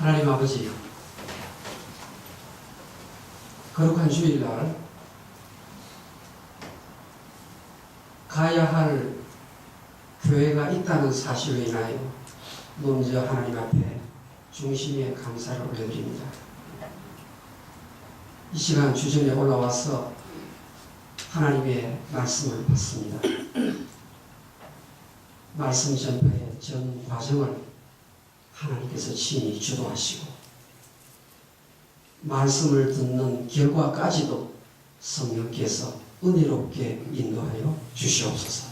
하나님 아버지, 거룩한 주일날 가야 할 교회가 있다는 사실로 인하여 먼저 하나님 앞에 중심의 감사를 올려드립니다. 이 시간 주전에 올라와서 하나님의 말씀을 받습니다. 말씀 전파의 전 과정을 하나님께서 친히 주도하시고 말씀을 듣는 결과까지도 성령께서 은혜롭게 인도하여 주시옵소서.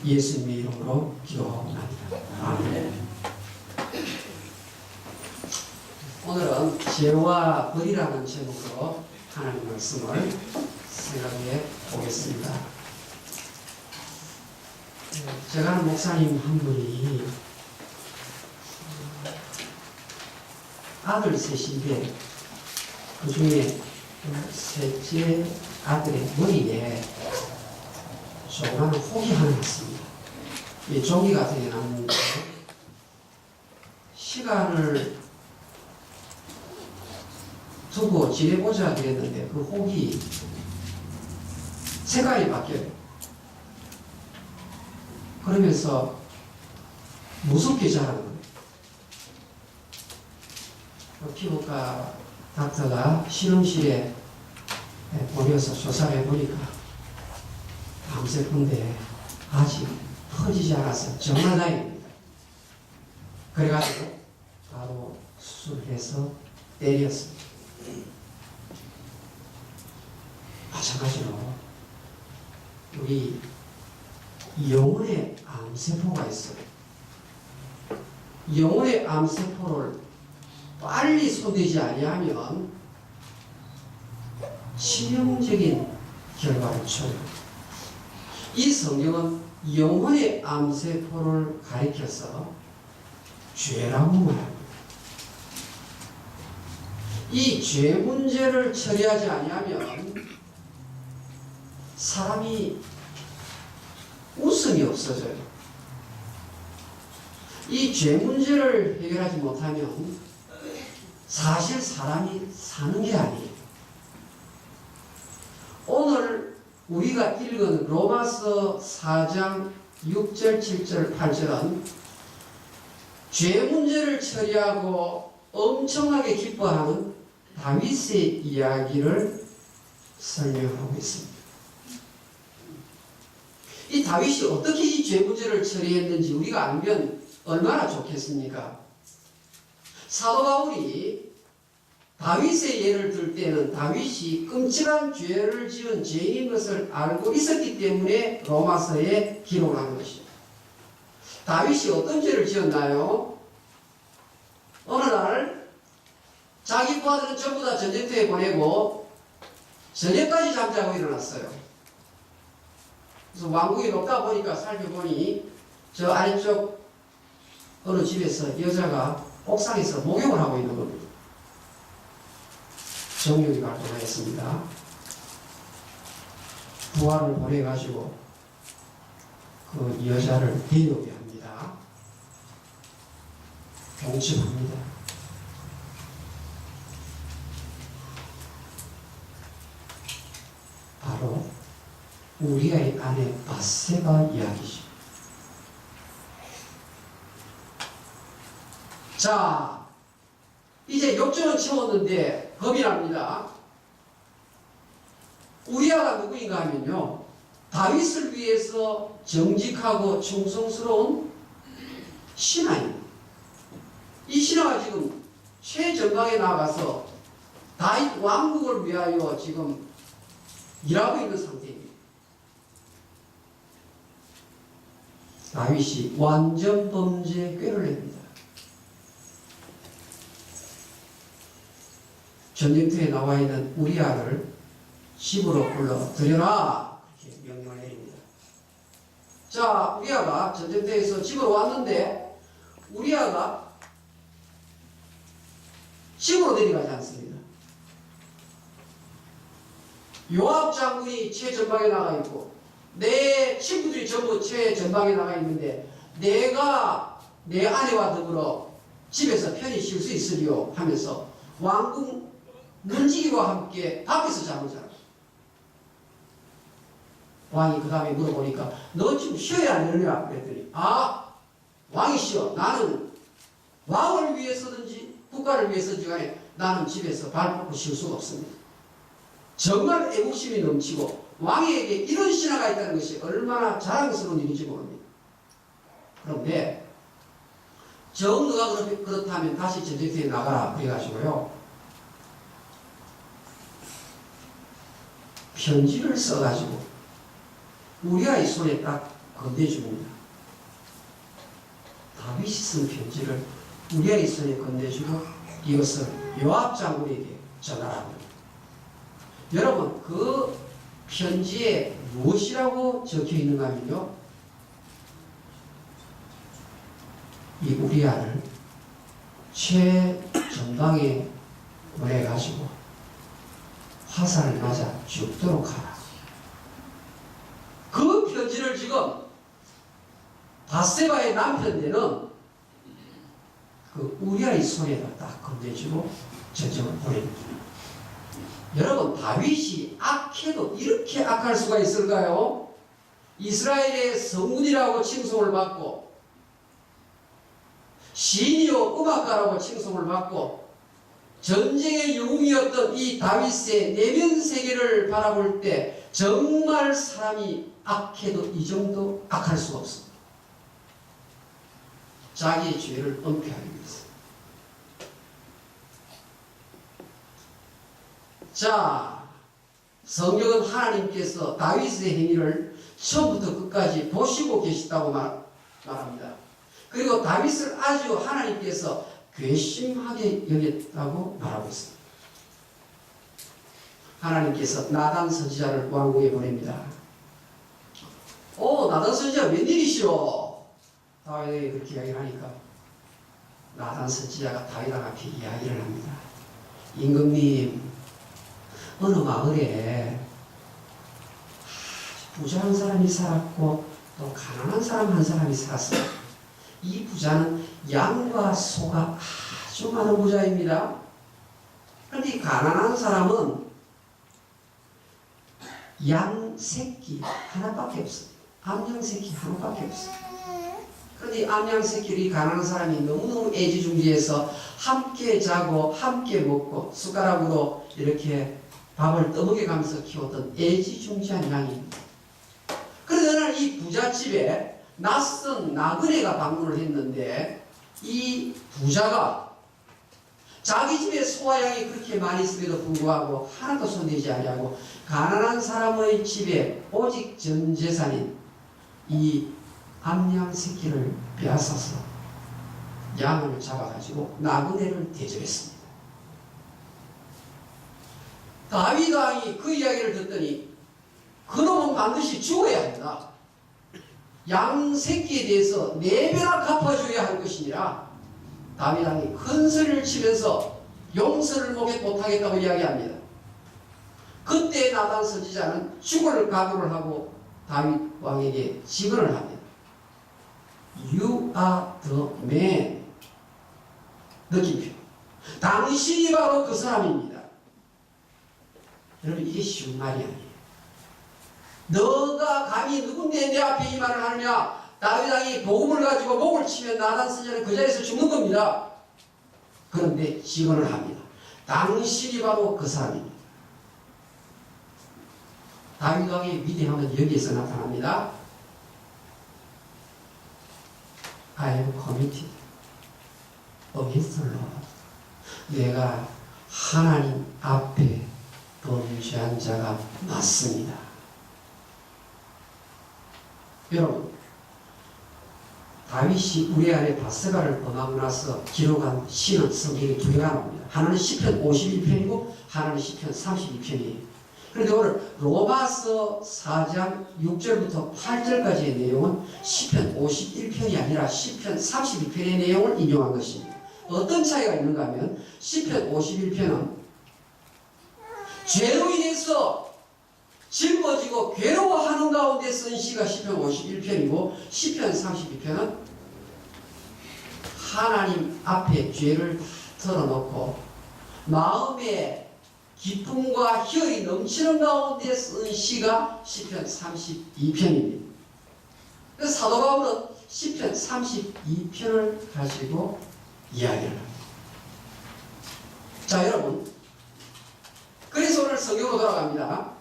예수님의 이름으로 기도하옵나이다. 아멘. 오늘은 죄와 벌이라는 제목으로 하나님 말씀을 생각해 보겠습니다. 제가 아는 목사님 한 분이 아들 셋인데 그 중에 셋째 아들의 머리에 조그마한 혹이 하나 있습니다. 이 종이 같은 게 났는데 시간을 두고 지내보자 그랬는데 그 혹이 색깔이 바뀌어요. 그러면서 무섭게 자라는 거예요. 피부과 닥터가 실험실에 보내서 조사를 해보니까 밤새쁜데 아직 퍼지지 않아서 정말 다행입니다. 그래가지고 바로 수술해서 때렸습니다. 마찬가지로 우리 영혼의 암세포가 있어요. 영혼의 암세포를 빨리 손대지 아니하면 치명적인 결과를 초래합니다. 이 성경은 영혼의 암세포를 가리켜서 죄라고 말합니다. 이 죄 문제를 처리하지 아니하면 사람이 웃음이 없어져요. 이 죄 문제를 해결하지 못하면 사실 사람이 사는 게 아니에요. 오늘 우리가 읽은 로마서 4장 6절, 7절, 8절은 죄 문제를 처리하고 엄청나게 기뻐하는 다윗의 이야기를 설명하고 있습니다. 이 다윗이 어떻게 이 죄 문제를 처리했는지 우리가 알면 얼마나 좋겠습니까? 사도 바울이 다윗의 예를 들 때는 다윗이 끔찍한 죄를 지은 죄인인 것을 알고 있었기 때문에 로마서에 기록을 한 것입니다. 다윗이 어떤 죄를 지었나요? 어느 날 자기 부하들은 전부 다 전쟁터에 보내고 저녁까지 잠자고 일어났어요. 그래서 왕궁이 높다 보니까 살펴보니 저 아래쪽 어느 집에서 여자가 옥상에서 목욕을 하고 있는 겁니다. 정령이 발동하였습니다. 부하를 보내가지고 그 여자를 데려오게 합니다. 경침합니다. 바로 우리아의 아내 바세바 이야기죠. 자, 이제 욕조는 채웠는데 겁이 납니다. 우리아가 누구인가 하면요, 다윗을 위해서 정직하고 충성스러운 신하입니다. 이 신하가 지금 최전방에 나가서 다윗 왕국을 위하여 지금 일하고 있는 상태입니다. 다윗이 완전 범죄에 꾀를 냅니다. 전쟁터에 나와 있는 우리아를 집으로 불러 들여라, 이렇게 명령을 내립니다. 자, 우리아가 전쟁터에서 집으로 왔는데 우리아가 집으로 내려가지 않습니다. 요압 장군이 최전방에 나가 있고 내 친구들이 전부 최전방에 나가 있는데 내가 내 아내와 더불어 집에서 편히 쉴 수 있으리요 하면서 왕궁 문지기와 함께 밖에서 잠을 자라. 왕이 그 다음에 물어보니까 너 지금 쉬어야 안 되느냐 그랬더니 왕이 쉬어. 나는 왕을 위해서든지 국가를 위해서든지 간에 나는 집에서 발 뻗고 쉴 수가 없습니다. 정말 애국심이 넘치고 왕에게 이런 신하가 있다는 것이 얼마나 자랑스러운 일인지 모릅니다. 그런데 정너가 그렇다면 다시 전쟁터에 나가라 그래가지고요 편지를 써가지고 우리아의 손에 딱 건네줍니다. 다윗이 쓴 편지를 우리아의 손에 건네주고 이것을 요압 장군에게 전하랍니다. 여러분 그 편지에 무엇이라고 적혀 있는가 하면요 이 우리아를 최전방에 보내가지고 화살을 맞아 죽도록 하라. 그 편지를 지금 바세바의 남편 되는 그 우리아의 손에다 딱 건네주고 전쟁을 보냅니다. 여러분 다윗이 악해도 이렇게 악할 수가 있을까요? 이스라엘의 성군이라고 칭송을 받고 시인이요 음악가라고 칭송을 받고 전쟁의 영웅이었던 이 다윗의 내면 세계를 바라볼 때 정말 사람이 악해도 이 정도 악할 수가 없습니다. 자기의 죄를 은폐하기 위해서. 자, 성경은 하나님께서 다윗의 행위를 처음부터 끝까지 보시고 계시다고 말합니다. 그리고 다윗을 아주 하나님께서 괘씸하게 여겼다고 말하고 있습니다. 하나님께서 나단 선지자를 왕궁에 보냅니다. 나단 선지자 웬일이시오? 다윗에게 그렇게 이야기를 하니까 나단 선지자가 다윗 앞에 이야기를 합니다. 임금님, 어느 마을에 부자한 사람이 살았고 또 가난한 사람 한 사람이 살았어요. 이 부자는 양과 소가 아주 많은 부자입니다. 그런데 이 가난한 사람은 양 새끼 하나밖에 없어요. 암양 새끼 하나밖에 없어요. 그런데 이 암양 새끼를 이 가난한 사람이 너무너무 애지중지해서 함께 자고 함께 먹고 숟가락으로 이렇게 밥을 떠먹여가면서 키웠던 애지중지한 양입니다. 그런데 어느 날 이 부잣집에 낯선 나그네가 방문을 했는데 이 부자가 자기 집에 소와 양이 그렇게 많이 있음에도 불구하고 하나도 손대지 아니하고 가난한 사람의 집에 오직 전 재산인 이 암양 새끼를 빼앗아서 양을 잡아가지고 나그네를 대접했습니다. 다윗 왕이 그 이야기를 듣더니 그놈은 반드시 죽어야 한다. 양 새끼에 대해서 4배나 갚아줘야 할 것이니라 다윗 왕이 큰 소리를 치면서 용서를 못하겠다고 이야기합니다. 그때 나단 선지자는 죽을 각오를 하고 다윗 왕에게 직언을 합니다. You are the man. 느낌표. 당신이 바로 그 사람입니다. 여러분 이게 쉬운 말이 아니에요. 너가 감히 누군데 내 앞에 이 말을 하느냐. 다윗 왕이 복음을 가지고 목을 치면 나단 선지자는 그 자리에서 죽는 겁니다. 그런데 직언을 합니다. 당신이 바로 그 사람입니다. 다윗 왕의 위대함은 여기에서 나타납니다. I am committed against the Lord. 내가 하나님 앞에 범죄한 자가 맞습니다. 여러분, 다윗이 우리아의 바세바를 범하고 나서 기록한 시는 성경에 2개가 나옵니다. 하나는 시편 51편이고 하나는 시편 32편이에요. 그런데 오늘 로마서 4장 6절부터 8절까지의 내용은 시편 51편이 아니라 시편 32편의 내용을 인용한 것입니다. 어떤 차이가 있는가 하면 시편 51편은 죄로 인해서 짊어지고 괴로워하는 가운데 쓴 시가 시편 51편이고 시편 32편은 하나님 앞에 죄를 털어놓고 마음에 기쁨과 희열이 넘치는 가운데 쓴 시가 시편 32편입니다. 그래서 사도 바울은 시편 32편을 가지고 이야기를 합니다. 자, 여러분, 그래서 오늘 성경으로 돌아갑니다.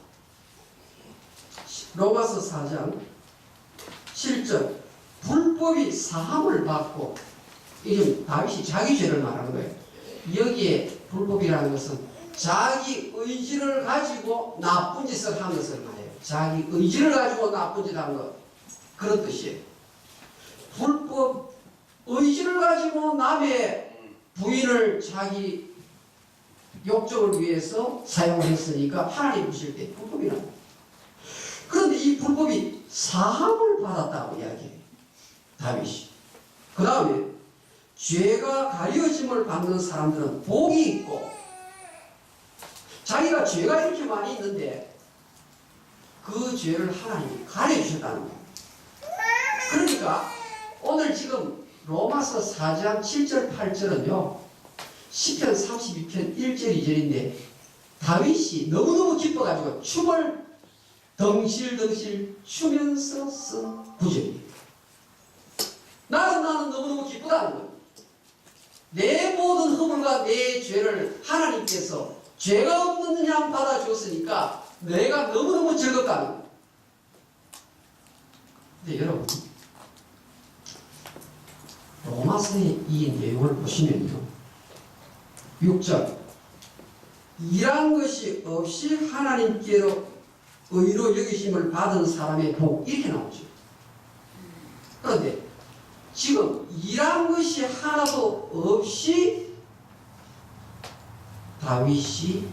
로마서 4장 7절, 불법이 사함을 받고, 이게 다윗이 자기 죄를 말하는 거예요. 여기에 불법이라는 것은 자기 의지를 가지고 나쁜 짓을 한 것을 말해요. 자기 의지를 가지고 나쁜 짓을 한 것, 그런 뜻이에요. 불법 의지를 가지고 남의 부인을 자기 욕정을 위해서 사용했으니까 하나님 보실 때 불법이라는 거예요. 그런데 이 불법이 사함을 받았다고 이야기해요, 다윗이. 그 다음에 죄가 가려짐을 받는 사람들은 복이 있고, 자기가 죄가 이렇게 많이 있는데 그 죄를 하나님이 가려주셨다는 거예요. 그러니까 오늘 지금 로마서 4장 7절 8절은요 시편 32편 1절 2절인데 다윗이 너무너무 기뻐가지고 춤을 덩실덩실 추면서 쓴 구절입니다. 나는 너무너무 기쁘다는 거예요. 내 모든 허물과 내 죄를 하나님께서 죄가 없는 양 받아주었으니까 내가 너무너무 즐겁다는 거예요. 근데 여러분, 로마서의 이 내용을 보시면요, 6절, 일한 것이 없이 하나님께로 의로 여기심을 받은 사람의 복, 이렇게 나오죠. 그런데 지금 일한 것이 하나도 없이 다윗이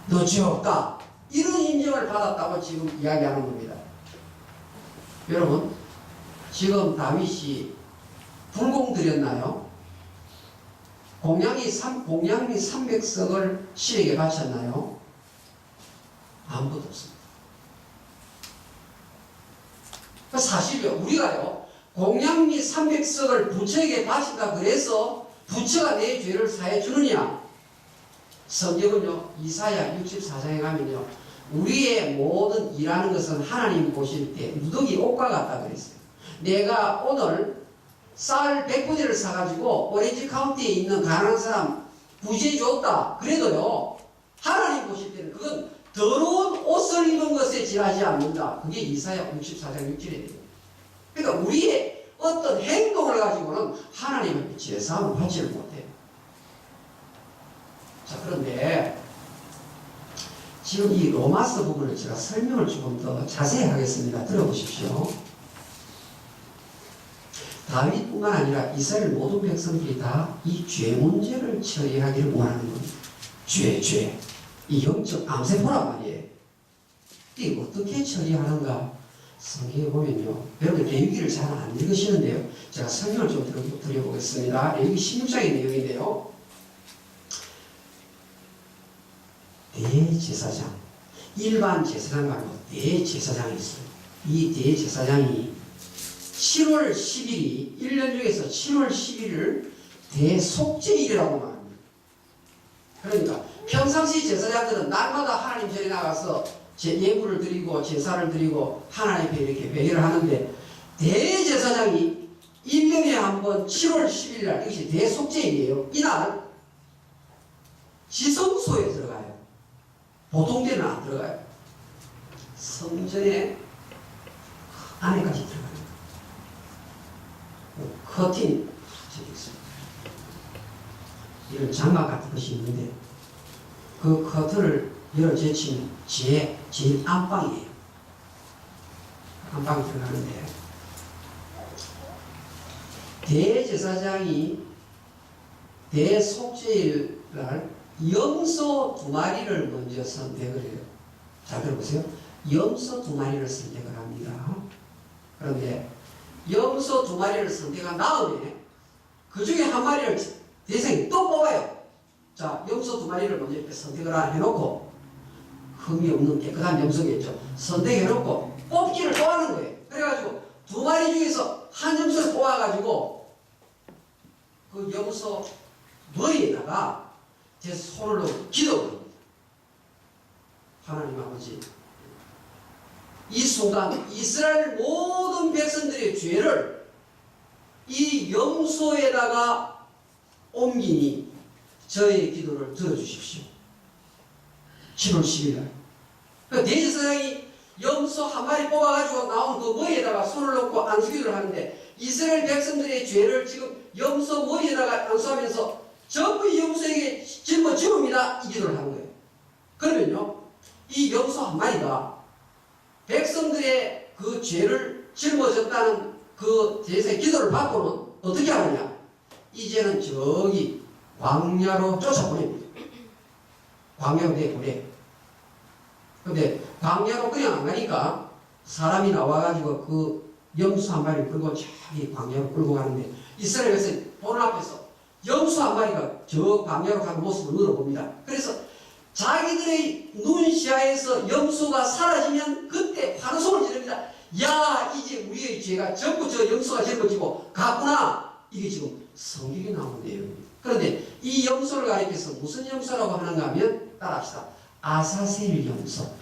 너 죄 없다, 이런 인정을 받았다고 지금 이야기하는 겁니다. 여러분, 지금 다윗이 불공 드렸나요? 공양미 300석을 신에게 바쳤나요? 아무것도 없습니다. 사실이요, 우리가요 공양미 300석을 부처에게 바친다 그래서 부처가 내 죄를 사해 주느냐? 성경은요 이사야 64장에 가면요 우리의 모든 일하는 것은 하나님 보실 때 누더기 옷과 같다 그랬어요. 내가 오늘 쌀 100포대를 사가지고 오렌지 카운티에 있는 가난한 사람 부지해 줬다 그래도요 하나님 보실 때는 그건 더러운 옷을 입은 것에 지나지 않는다. 그게 이사야 64장 6절에 돼요. 그러니까 우리의 어떤 행동을 가지고는 하나님 앞에 제사함을 받지를 못해요. 자, 그런데 지금 이 로마서 부분을 제가 설명을 조금 더 자세히 하겠습니다. 들어보십시오. 다윗뿐만 아니라 이스라엘 모든 백성들이 다 이 죄 문제를 처리하기를 원하는 겁니다. 죄. 이 영적 암세포란 말이에요. 이게 어떻게 처리하는가? 성경에 보면요. 여러분 레위기를 잘 안 읽으시는데요. 제가 설명을 좀 드려보겠습니다. 레위기 16장의 내용인데요. 대제사장, 일반 제사장 말고 대제사장이 있어요. 이 대제사장이 7월 10일이 1년 중에서 7월 10일을 대속죄일이라고 말합니다. 그러니까 평상시 제사장들은 날마다 하나님 전에 나가서 예물을 드리고 제사를 드리고 하나님 앞에 이렇게 회개를 하는데 대제사장이 1년에 한 번 7월 10일 날 이것이 대속죄일이에요. 이날 지성소에 들어가요. 보통 때는 안 들어가요. 성전의 안에까지 들어가요. 커튼 저기 있습니다. 이런 장막 같은 것이 있는데 그 커튼을 열어 제치면 제일 안방이에요. 안방에 들어가는데 대제사장이 대속죄일 날 염소 2마리를 먼저 선택을 해요. 자, 들어보세요. 염소 2마리를 선택을 합니다. 그런데 염소 2마리를 선택한 다음에 그 중에 한 마리를 대상이 또 뽑아요. 자, 염소 2마리를 먼저 이렇게 선택을 해놓고 흠이 없는 깨끗한 염소겠죠. 선택해놓고 뽑기를 또 하는 거예요. 그래가지고 2마리 중에서 한 염소를 뽑아가지고 그 염소 머리에다가 제 손을 넣고 기도합니다. 하나님 아버지, 이 순간 이스라엘 모든 백성들의 죄를 이 염소에다가 옮기니 저의 기도를 들어주십시오. 7월 10일 날. 그 대제사장이 염소 한 마리 뽑아가지고 나온 그 머리에다가 손을 넣고 안수기도를 하는데 이스라엘 백성들의 죄를 지금 염소 머리에다가 안수하면서 전부 이 염소에게 짊어지옵니다. 이 기도를 하는 거예요. 그러면요, 이 염소 한 마리가 백성들의 그 죄를 짊어졌다는 그 제사의 기도를 받고는 어떻게 하느냐? 이제는 저기 광야로 쫓아보냅니다. 광야로 내보내. 근데 광야로 그냥 안 가니까 사람이 나와가지고 그 염소 한 마리를 끌고 저기 광야로 끌고 가는데 이스라엘 백성이 보는 앞에서 염소 한 마리가 저 광야로 가는 모습을 물어봅니다. 그래서 자기들의 눈시야에서 염소가 사라지면 그때 환호성을 지릅니다. 야, 이제 우리의 죄가 전부 저 염소가 짊어지고 갔구나. 이게 지금 성경에 나오는 내용입니다. 그런데 이 염소를 가리켜서 무슨 염소라고 하는가 하면 따라합시다. 아사셀 염소.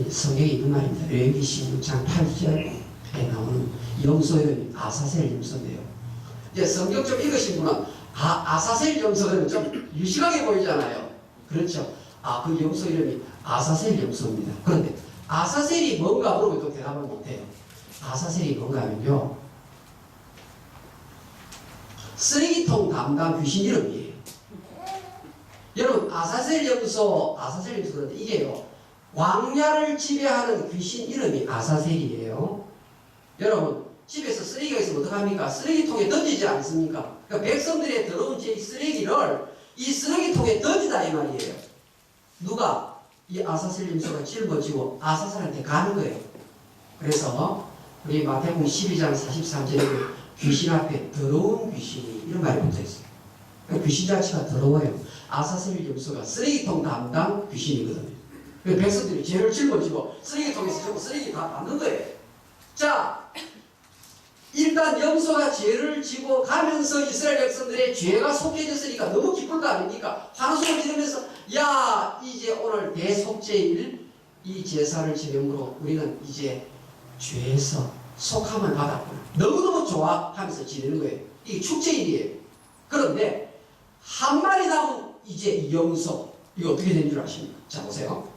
성경에 있는 말입니다. 레위기 16장 8절에 나오는 염소 이름이 아사셀 염소인데요. 이제 성경 좀 읽으신 분은 아사셀 염소는 좀 유식하게 보이잖아요. 그렇죠? 그 염소 이름이 아사셀 염소입니다. 그런데 아사셀이 뭔가 물으면 또 대답을 못해요. 아사셀이 뭔가 하면요, 쓰레기통 담당 귀신 이름이에요. 여러분, 아사셀 염소 그런데 이게요, 광야를 지배하는 귀신 이름이 아사셀이에요. 여러분, 집에서 쓰레기가 있으면 어떡합니까? 쓰레기통에 던지지 않습니까? 그러니까 백성들의 더러운 제 쓰레기를 이 쓰레기통에 던지다 이 말이에요. 누가? 이 아사셀 염소가 짊어지고 아사셀한테 가는 거예요. 그래서 우리 마태복음 12장 43절에 귀신 앞에 더러운 귀신이 이런 말이 붙어 있어요. 그러니까 귀신 자체가 더러워요. 아사셀 염소가 쓰레기통 담당 귀신이거든요. 그래서 백성들이 죄를 짊어지고 쓰레기통에서 전부 쓰레기 다 받는 거예요. 자, 일단 염소가 죄를 지고 가면서 이스라엘 백성들의 죄가 속해졌으니까 너무 기쁠 거 아닙니까? 환호성을 지르면서 야, 이제 오늘 대속죄일 이 제사를 지름으로 우리는 이제 죄에서 속함을 받았구나. 너무너무 좋아 하면서 지내는 거예요. 이게 축제일이에요. 그런데 한 마리 남은 이제 이 염소, 이거 어떻게 된 줄 아십니까? 자, 보세요.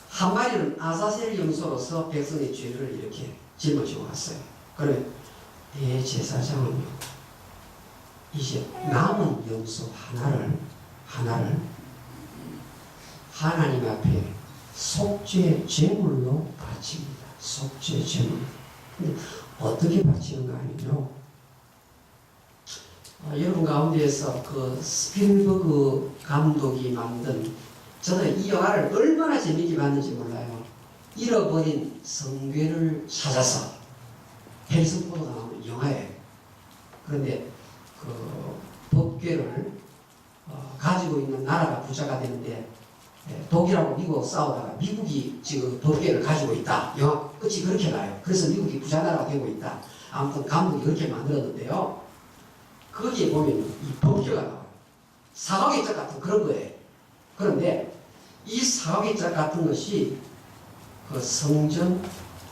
한 마리는 아사셀 염소로서 백성의 죄를 이렇게 짊어지고 갔어요. 그러면 대제사장은요, 이제 남은 염소 하나를 하나님 앞에 속죄 제물로 바칩니다. 속죄 제물. 근데 어떻게 바치는가 하면요, 여러분 가운데에서 그 스필버그 감독이 만든, 저는 이 영화를 얼마나 재밌게 봤는지 몰라요. 잃어버린 성궤를 찾아서 해리슨 포드가 나오는 영화예요. 그런데 그 법궤를 가지고 있는 나라가 부자가 되는데 독일하고 미국 싸우다가 미국이 지금 법궤를 가지고 있다. 영화 끝이 그렇게 나요. 그래서 미국이 부자 나라가 되고 있다. 아무튼 감독이 그렇게 만들었는데요. 거기에 보면 이 법궤가 나와요. 사각의자 같은 그런 거예요. 그런데 이 사각의자 같은 것이 그 성전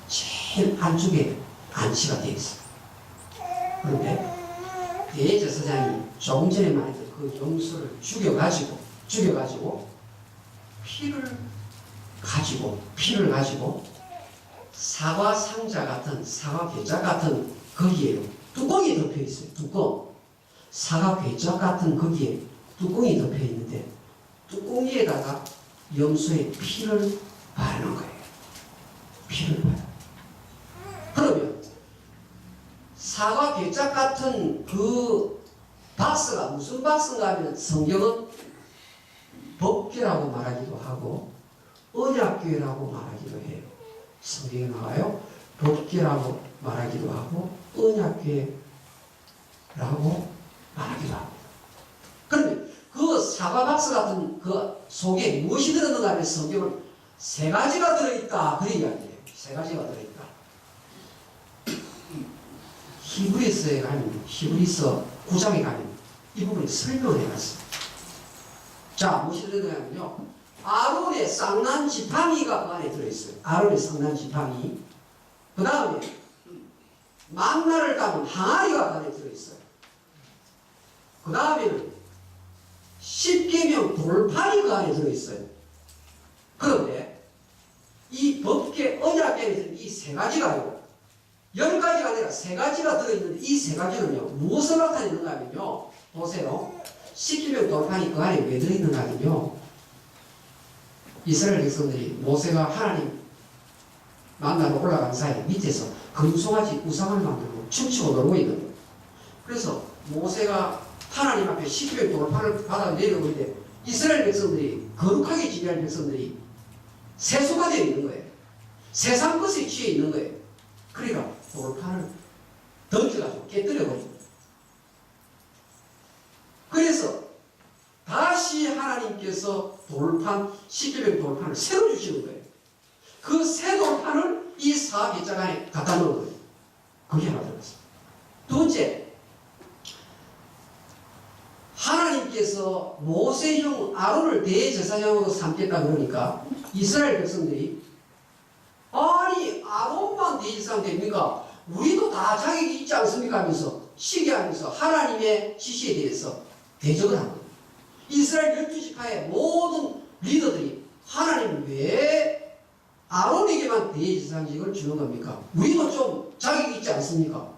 제일 안쪽에 안치가 되어 있어요. 그런데 대제사장이 조금 전에 말했던 그 염소를 죽여가지고 피를 가지고 사과 상자 같은 사과 괴짝 같은 거기에 뚜껑이 덮여 있어요. 뚜껑. 사과 괴짝 같은 거기에 뚜껑이 덮여 있는데 뚜껑에다가 염소의 피를 바르는 거예요. 피를 바르는. 그러면 사과 괴짝 같은 그 박스가 무슨 박스인가 하면 성경은 법궤라고 말하기도 하고 언약궤라고 말하기도 해요. 성경에 나와요. 법궤라고 말하기도 하고 언약궤라고 말하기도 하고. 그런데 그 사과 박스 같은 그 속에 무엇이 들었는가 하면 성경은 세 가지가 들어있다. 그 이야기예요. 세 가지가 들어있다. 히브리서에 가면, 히브리서 9장에 가면 이 부분이 설명을 해놨어요. 자, 무엇이 들어가냐면요, 아론의 쌍난 지팡이가 그 안에 들어있어요. 아론의 쌍난 지팡이. 그 다음에 만나를 담은 항아리가 그 안에 들어있어요. 그 다음에는 십계명 돌판이 그 안에 들어있어요. 그런데 이 법계 언약계에서 이 세 가지가요, 10가지가 아니라 세 가지가 들어있는데 이 세 가지는요, 무엇을 나타내는가 하면요, 보세요. 십계명 돌판이 그 안에 왜 들어있는가 하면요, 이스라엘 백성들이 모세가 하나님 만나러 올라간 사이 밑에서 금송아지 우상을 만들고 춤추고 놀고 있는 거예요. 그래서 모세가 하나님 앞에 십계명 돌판을 받아 내려오는데 이스라엘 백성들이, 거룩하게 지내할 백성들이 세수가 되어 있는 거예요. 세상 것에 취해 있는 거예요. 그러니까 돌판을 던져가지고 깨뜨려버립니다. 그래서 다시 하나님께서 돌판, 십계명 돌판을 새로 주시는 거예요. 그 새 돌판을 이 사계장 안에 갖다 놓은 거예요. 그게 하나 들어갔어요. 두 번째, 하나님께서 모세형 아론을 대제사장으로 삼겠다 그러니까 이스라엘 백성들이, 아니 아론만 대제사장 됩니까? 우리도 다 자격이 있지 않습니까? 하면서 시기하면서 하나님의 지시에 대해서 대적을 한 거예요. 이스라엘 12지파의 모든 리더들이 하나님 왜 아론에게만 대제사장직을 주는 겁니까? 우리도 좀 자격이 있지 않습니까?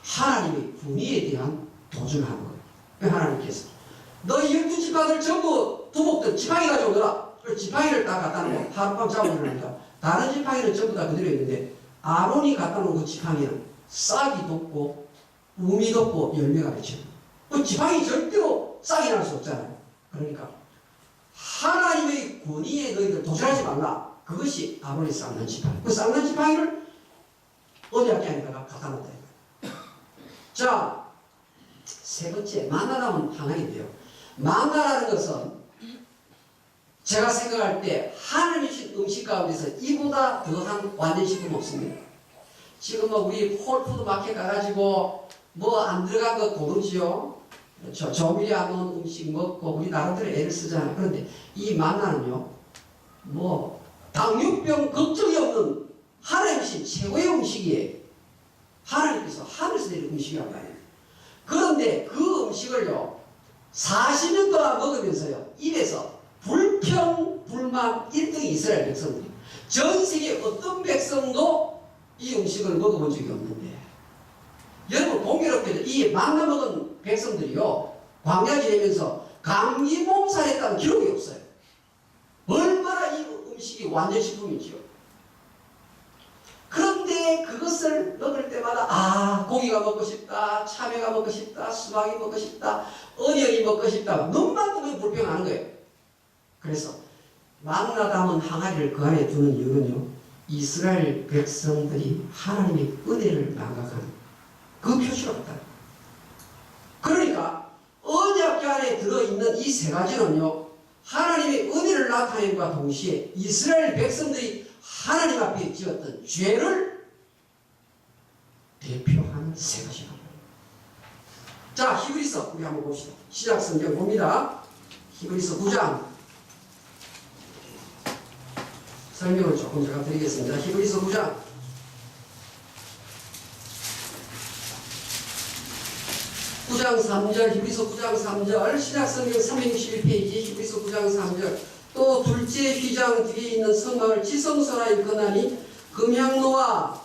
하나님의 분위에 대한 도전을 하는 거예요. 하나님께서 너희 12지파들 전부 두목들 지팡이 가지고 오너라. 지팡이를 딱 갖다 놓고 하룻밤 자고 일어나니까 다른 지팡이는 전부 다 그대로 있는데 아론이 갖다 놓은 그 지팡이는 싹이 돋고 우미 돋고 열매가 맺혀요. 그 지팡이 절대로 싹이 날 수 없잖아요. 그러니까 하나님의 권위에 너희들 도전하지 말라. 그것이 아론의 쌍난 지팡이. 그 쌍난 지팡이를 언약궤 안에다가 갖다 놓았다. 자, 세 번째, 만나라면 항아리인데요. 만나라는 것은 제가 생각할 때 하나님이 주신 음식 가운데서 이보다 더한 완전식품 없습니다. 지금 뭐 우리 홀푸드 마켓 가가지고 뭐 안 들어간 거 고르지요. 그렇죠. 조미료 안 넣은 음식 먹고 우리 나름대로 애를 쓰잖아요. 그런데 이 만나는요, 뭐 당뇨병 걱정이 없는 하나님이 주신 최고의 음식이에요. 하나님께서 하늘에서 내린 음식이란 말이에요. 그런데 그 음식을요, 40년 동안 먹으면서요, 입에서 불평, 불만 1등이 이스라엘 백성들이. 전 세계 어떤 백성도 이 음식을 먹어본 적이 없는데, 여러분 공교롭게도 이 만나 먹은 백성들이요, 광야 지내면서 감기 몸살했다는 기록이 없어요. 얼마나 이 음식이 완전식품이지요. 그런데 그것을 먹을 때마다 아, 고기가 먹고 싶다, 참외가 먹고 싶다, 수박이 먹고 싶다, 어니언이 먹고 싶다, 눈만 뜨면 불평하는 거예요. 그래서 만나 담은 항아리를 그 안에 두는 이유는요, 이스라엘 백성들이 하나님의 은혜를 망각하는 그 표시로 같다. 그러니까 언약궤 안에 들어있는 이 세 가지는요, 하나님의 은혜를 나타냄과 동시에 이스라엘 백성들이 하나님 앞에 지었던 죄를 대표하는 세 가지입니다. 자, 히브리서 우리 한번 봅시다. 시작 성경 봅니다. 히브리서 9장 설명을 조금 제가 드리겠습니다. 히브리서 9장 9장 3절, 히브리서 9장 3절, 시작 성경 361페이지, 히브리서 9장 3절. 또 둘째 휘장 뒤에 있는 성막을 지성소라 일컫나니 금향로와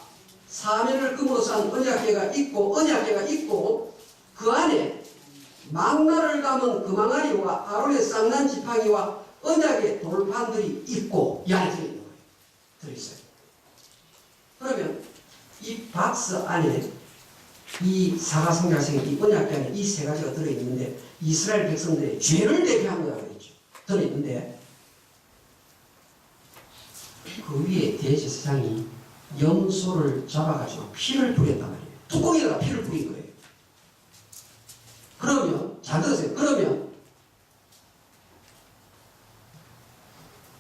사면을 금으로 싼 언약궤가 있고 그 안에 망나를 담은 금항아리와 아론의 쌍난 지팡이와 언약의 돌판들이 있고 이 안에 들어있는 거예요. 들어있어요. 그러면 이 박스 안에 이 사가성자생 이 언약궤 안에 이 세 가지가 들어있는데 이스라엘 백성들의 죄를 대표한 거라고 그랬죠. 들어있는데 그 위에 대제사장이 염소를 잡아가지고 피를 뿌렸단 말이에요. 뚜껑에다가 피를 뿌린 거예요. 그러면 잘 들으세요. 그러면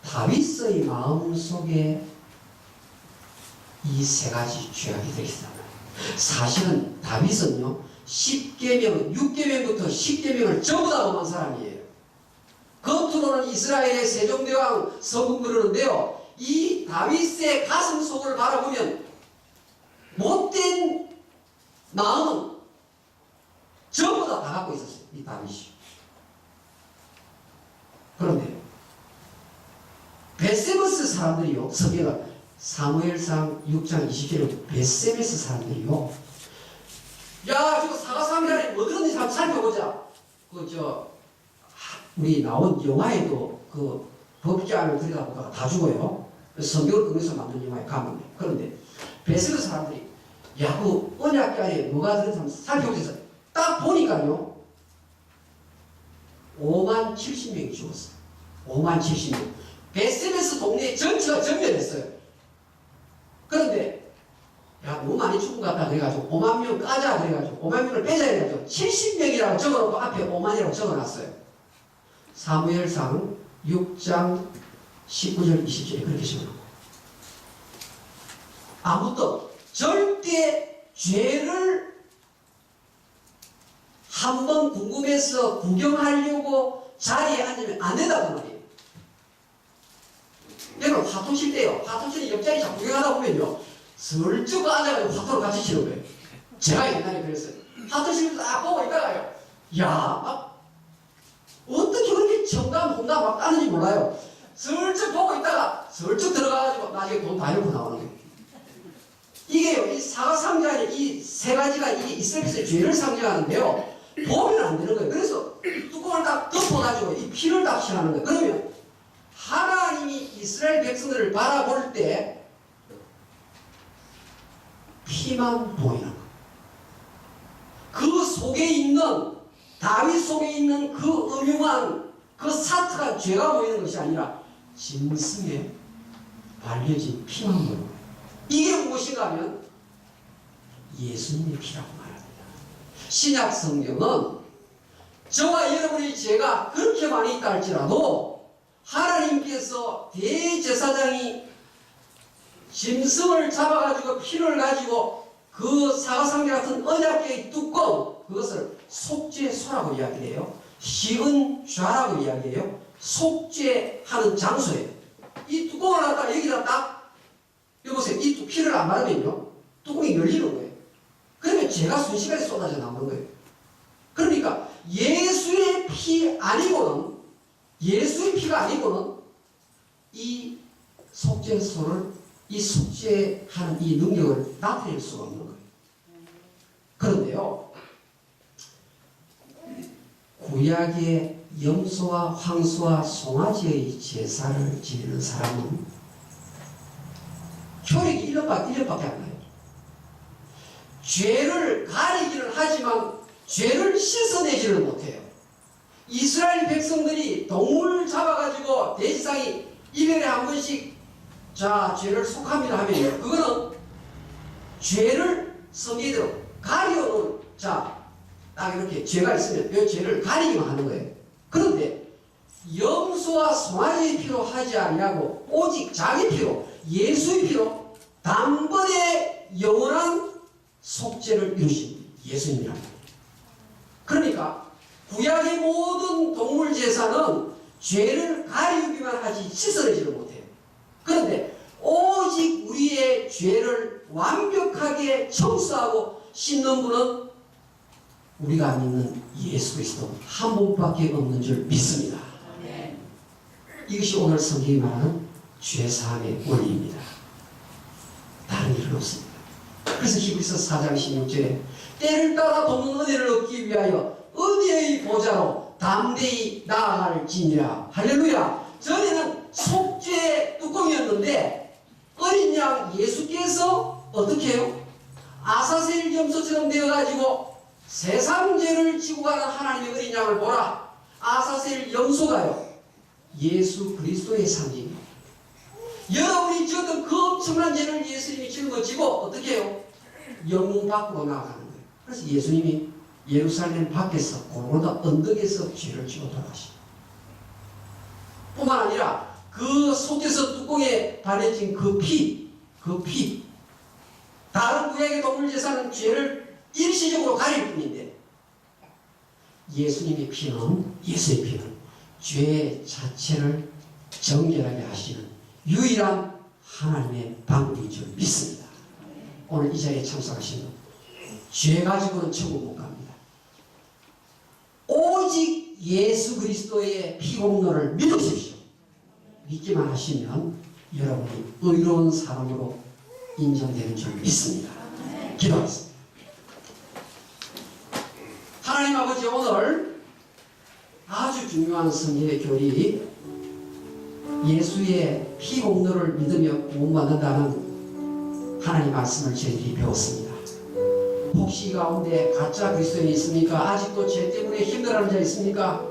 다윗의 마음속에 이 세 가지 죄악이 들어있단 말이에요. 사실은 다윗은요 10계명, 6계명부터 10계명을 전부 다 범한 사람이에요. 겉으로는 이스라엘의 세종대왕 서군 그러는데요, 이 다윗의 가슴 속을 바라보면 못된 마음은 전부 다 갖고 있었어요, 이 다윗이. 그런데 베세메스 사람들이요, 성경은 사무엘상 6장 20절에 베세메스 사람들이요, 야, 저거 사가삼이라니 뭐 들었는지 한번 살펴보자. 우리 나온 영화에도 그 법기안을 들여다보다가 다 죽어요. 성경을 끊어서 만든 영화에 가면. 그런데 베세메스 사람들이 야, 그 언약궤 안에 뭐가 들었는지 한번 살펴보자. 딱 보니까요 5만 70명이 죽었어요. 5만 70명. 베세메스 동네 전체가 전멸했어요. 그런데 야, 너무 많이 죽은 것 같다 그래가지고 5만 명 까자 그래가지고 5만 명을 빼자 그래가지고 70명이라고 적어놓고 앞에 5만이라고 적어놨어요. 사무엘상 6장 19절 20절에 그렇게 적어놓고, 아무도 절대 죄를 한번 궁금해서 구경하려고 자리에 앉으면 안 된다고 말이에요. 여러분 화투 칠 때요, 화투 치는 옆자리 자꾸 구경하다 보면요 슬쩍 앉아가지고 화투를 같이 치는 거예요. 제가 옛날에 그랬어요. 화투 치면서 딱 보고 있다가요, 야, 막 어떻게 그렇게 청담 홍담 막 따는지 몰라요. 슬쩍 보고 있다가 슬쩍 들어가가지고 나중에 돈 다 잃고 나오는 거예요. 이게요, 이 사가상자의 이 세 가지가 이게 이스라엘에서의 죄를 상징하는데요, 보면 안 되는 거예요. 그래서 뚜껑을 딱 덮어가지고 이 피를 딱 칠하는 거예요. 그러면 하나님이 이스라엘 백성들을 바라볼 때 피만 보이는 거예요. 그 속에 있는, 다윗 속에 있는 그 음흉한 그 사트가 죄가 보이는 것이 아니라 짐승에 발려진 피만 보이는 거예요. 이게 무엇인가 하면 예수님의 피라고 말합니다. 신약 성경은 저와 여러분의 죄가 그렇게 많이 있다 할지라도 하나님께서 대제사장이 짐승을 잡아가지고 피를 가지고 그 사가상자 같은 언약궤의 뚜껑, 그것을 속죄소라고 이야기해요. 시은좌라고 이야기해요. 속죄하는 장소예요. 이 뚜껑을 갖다가 여기다 딱, 여보세요, 이 피를 안 바르면요 뚜껑이 열리는 거예요. 그러면 죄가 순식간에 쏟아져 나오는 거예요. 그러니까 예수의 피 아니고는, 예수의 피가 아니고는 이 속죄소를, 이 속죄하는 이 능력을 나타낼 수가 없는 거예요. 그런데요, 구약의 염소와 황소와 송아지의 제사를 지내는 사람은 효력이 1년밖에 안 나요. 죄를 가리기는 하지만 죄를 씻어내지를 못해요. 이스라엘 백성들이 동물 잡아가지고 대지상이 1년에 한 번씩 자 죄를 속합니다 하면요, 그거는 죄를 성의대로 가려놓은, 자 딱 이렇게 죄가 있으면 이 죄를 가리기만 하는 거예요. 그런데 염소와 송아지의 피로 하지 아니하고 오직 자기 피로, 예수의 피로 단번에 영원한 속죄를 이루신 예수님이랍니다. 그러니까 구약의 모든 동물 제사는 죄를 가리기만 하지 씻어내지를 못해요. 그런데 오직 우리의 죄를 완벽하게 청소하고 씻는 분은 우리가 믿는 예수 그리스도 한 분밖에 없는 줄 믿습니다. 이것이 오늘 성경이 말하는 죄사함의 원리입니다. 다른 일은 없습니다. 그래서 히브리서 4장 16절에 때를 따라 돕는 은혜를 얻기 위하여 은혜의 보좌로 담대히 나아갈지니라. 할렐루야. 전에는 속죄 뚜껑이었는데 어린 양 예수께서 어떻게 해요? 아사셀 염소처럼 되어가지고 세상 죄를 지고 가는 하나님의 어린 양을 보라. 아사셀 염소가요, 예수 그리스도의 상징입니다. 여러분이 지었던 그 엄청난 죄를 예수님이 짊어지고 어떻게 해요? 영웅 밖으로 나아가는 거예요. 그래서 예수님이 예루살렘 밖에서 골고다 언덕에서 죄를 지고 돌아가십니다. 뿐만 아니라 그 속에서 뚜껑에 발해진 그 피, 다른 구약의 동물 제사는 죄를 일시적으로 가릴 뿐인데 예수의 피는 죄 자체를 정결하게 하시는 유일한 하나님의 방법인 줄 믿습니다. 오늘 이 자리에 참석하신 분, 죄 가지고는 천국 못 갑니다. 오직 예수 그리스도의 피공로를 믿으십시오. 믿기만 하시면 여러분이 의로운 사람으로 인정되는 줄 믿습니다. 기도하겠습니다. 하나님 아버지, 오늘 아주 중요한 성경의 교리, 예수의 피공로를 믿으며 구원받는다는 하나님 말씀을 저희들이 배웠습니다. 혹시 가운데 가짜 그리스도인이 있습니까? 아직도 죄 때문에 힘들어하는 자 있습니까?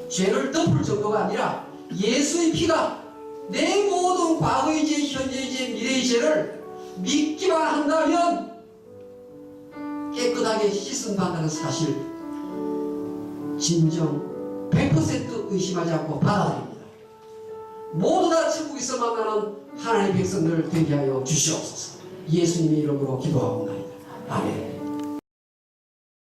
죄를 덮을 정도가 아니라 예수의 피가 내 모든 과거의 죄, 현재의 죄, 미래의 죄를 믿기만 한다면 깨끗하게 씻음받는다는 사실, 진정 100% 의심하지 않고 받아들입니다. 모두 다 천국에서 만나는 하나님의 백성들 되게 하여 주시옵소서. 예수님의 이름으로 기도하옵나이다. 아멘.